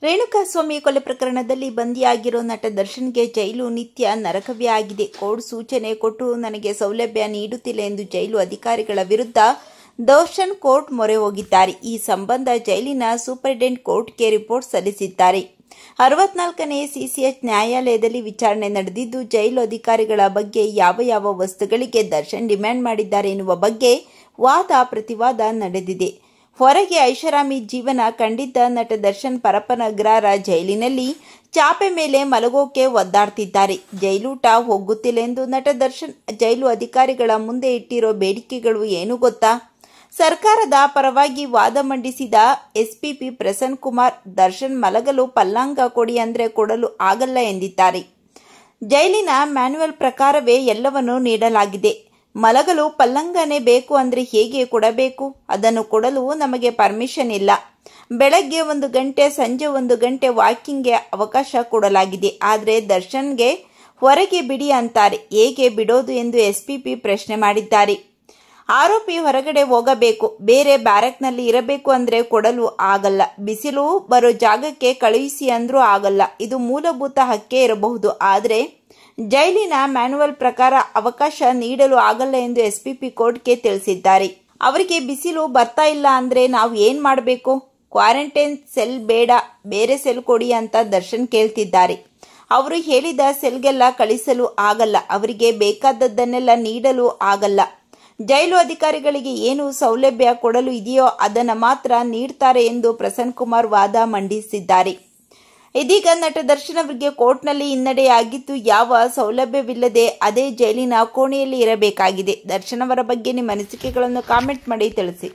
ರೇಣುಕಾಸ್ವಾಮಿ ಕೊಲೆ ಪ್ರಕರಣದಲ್ಲಿ ಬಂಧಿಯಾಗಿರೋ ನಟ ದರ್ಶನ್ಗೆ ಜೈಲು ನಿತ್ಯ ನರಕವೇ ಆಗಿದೆ. ಕೋರ್ಟ್ ಸೂಚನೆ ಕೊಟ್ಟು ನನಗೆ ಸೌಲಭ್ಯ ನೀಡುತ್ತಿಲ್ಲ ಎಂದು ಜೈಲು ಅಧಿಕಾರಿಗಳ ವಿರುದ್ಧ ದರ್ಶನ್ ಕೋರ್ಟ್ ಮೊರೆ ಹೋಗಿದ್ದಾರೆ. ಈ ಸಂಬಂಧ ಜೈಲಿನ ಸೂಪರಿಂಟೆಂಡೆಂಟ್ ಕೋರ್ಟ್ಗೆ ರಿಪೋರ್ಟ್ ಸಲ್ಲಿಸಿದ್ದಾರೆ. 64ನೇ ಸಿಸಿಎಚ್ ನ್ಯಾಯಾಲಯದಲ್ಲಿ ವಿಚಾರಣೆ ನಡೆದಿದ್ದು, ಜೈಲು ಅಧಿಕಾರಿಗಳ ಬಗ್ಗೆ ಯಾವ ವಸ್ತುಗಳಿಗೆ ದರ್ಶನ್ ಡಿಮ್ಯಾಂಡ್ ಮಾಡಿದ್ದಾರೆ ಎನ್ನುವ ಬಗ್ಗೆ ವಾದ ಪ್ರತಿವಾದ ನಡೆದಿದೆ. ಹೊರಗೆ ಐಷಾರಾಮಿ ಜೀವನ ಕಂಡಿದ್ದ ನಟ ದರ್ಶನ್ ಪರಪ್ಪನಗ್ರಹಾರ ಜೈಲಿನಲ್ಲಿ ಚಾಪೆ ಮೇಲೆ ಮಲಗೋಕೆ ಒದ್ದಾಡ್ತಿದ್ದಾರೆ. ಜೈಲೂಟ ಹೋಗುತ್ತಿಲ್ಲ ಎಂದು ನಟ ದರ್ಶನ್ ಜೈಲು ಅಧಿಕಾರಿಗಳ ಮುಂದೆ ಇಟ್ಟಿರೋ ಬೇಡಿಕೆಗಳು ಏನು ಗೊತ್ತಾ? ಸರ್ಕಾರದ ಪರವಾಗಿ ವಾದ ಮಂಡಿಸಿದ ಎಸ್ಪಿಪಿ ಪ್ರಸನ್ನ ಕುಮಾರ್, ದರ್ಶನ್ ಮಲಗಲು ಪಲ್ಲಂಗ ಕೊಡಿ ಅಂದ್ರೆ ಕೊಡಲು ಆಗಲ್ಲ ಎಂದಿದ್ದಾರೆ. ಜೈಲಿನ ಮ್ಯಾನ್ಯುವಲ್ ಪ್ರಕಾರವೇ ಎಲ್ಲವನ್ನೂ ನೀಡಲಾಗಿದೆ. ಮಲಗಲು ಪಲ್ಲಂಗನೇ ಬೇಕು ಅಂದ್ರೆ ಹೇಗೆ ಕೊಡಬೇಕು? ಅದನ್ನು ಕೊಡಲು ನಮಗೆ ಪರ್ಮಿಷನ್ ಇಲ್ಲ. ಬೆಳಗ್ಗೆ 1 ಗಂಟೆ, ಸಂಜೆ 1 ಗಂಟೆ ವಾಕಿಂಗ್ಗೆ ಅವಕಾಶ ಕೊಡಲಾಗಿದೆ. ಆದರೆ ದರ್ಶನ್ಗೆ ಹೊರಗೆ ಬಿಡಿ ಅಂತಾರೆ. ಹೇಗೆ ಬಿಡೋದು ಎಂದು ಎಸ್ಪಿಪಿ ಪ್ರಶ್ನೆ ಮಾಡಿದ್ದಾರೆ. ಆರೋಪಿ ಹೊರಗಡೆ ಹೋಗಬೇಕು, ಬೇರೆ ಬ್ಯಾರಕ್ನಲ್ಲಿ ಇರಬೇಕು ಅಂದ್ರೆ ಕೊಡಲು ಆಗಲ್ಲ. ಬಿಸಿಲು ಬರೋ ಜಾಗಕ್ಕೆ ಕಳುಹಿಸಿ ಅಂದ್ರೂ ಆಗಲ್ಲ. ಇದು ಮೂಲಭೂತ ಹಕ್ಕೇ ಇರಬಹುದು, ಆದರೆ ಜೈಲಿನ ಮ್ಯಾನ್ಯುವಲ್ ಪ್ರಕಾರ ಅವಕಾಶ ನೀಡಲು ಆಗಲ್ಲ ಎಂದು ಎಸ್ಪಿಪಿ ಕೋರ್ಟ್ಗೆ ತಿಳಿಸಿದ್ದಾರೆ. ಅವರಿಗೆ ಬಿಸಿಲು ಬರ್ತಾ ಇಲ್ಲ ಅಂದ್ರೆ ನಾವು ಏನ್ ಮಾಡಬೇಕು? ಕ್ವಾರಂಟೈನ್ ಸೆಲ್ ಬೇಡ, ಬೇರೆ ಸೆಲ್ ಕೊಡಿ ಅಂತ ದರ್ಶನ್ ಕೇಳ್ತಿದ್ದಾರೆ. ಅವರು ಹೇಳಿದ ಸೆಲ್ಗೆಲ್ಲ ಕಳಿಸಲು ಆಗಲ್ಲ, ಅವರಿಗೆ ಬೇಕಾದದ್ದನ್ನೆಲ್ಲ ನೀಡಲು ಆಗಲ್ಲ. ಜೈಲು ಅಧಿಕಾರಿಗಳಿಗೆ ಏನು ಸೌಲಭ್ಯ ಕೊಡಲು ಇದೆಯೋ ಅದನ್ನು ಮಾತ್ರ ನೀಡ್ತಾರೆ ಎಂದು ಪ್ರಸನ್ನ ಕುಮಾರ್ ವಾದ ಮಂಡಿಸಿದ್ದಾರೆ. ಇದೀಗ ನಟ ದರ್ಶನ್ ಅವರಿಗೆ ಕೋರ್ಟ್ನಲ್ಲಿ ಹಿನ್ನಡೆಯಾಗಿದ್ದು, ಯಾವ ಸೌಲಭ್ಯವಿಲ್ಲದೆ ಅದೇ ಜೈಲಿನ ಕೋಣೆಯಲ್ಲಿ ಇರಬೇಕಾಗಿದೆ. ದರ್ಶನ್ ಅವರ ಬಗ್ಗೆ ನಿಮ್ಮ ಅನಿಸಿಕೆಗಳನ್ನು ಕಾಮೆಂಟ್ ಮಾಡಿ ತಿಳಿಸಿ.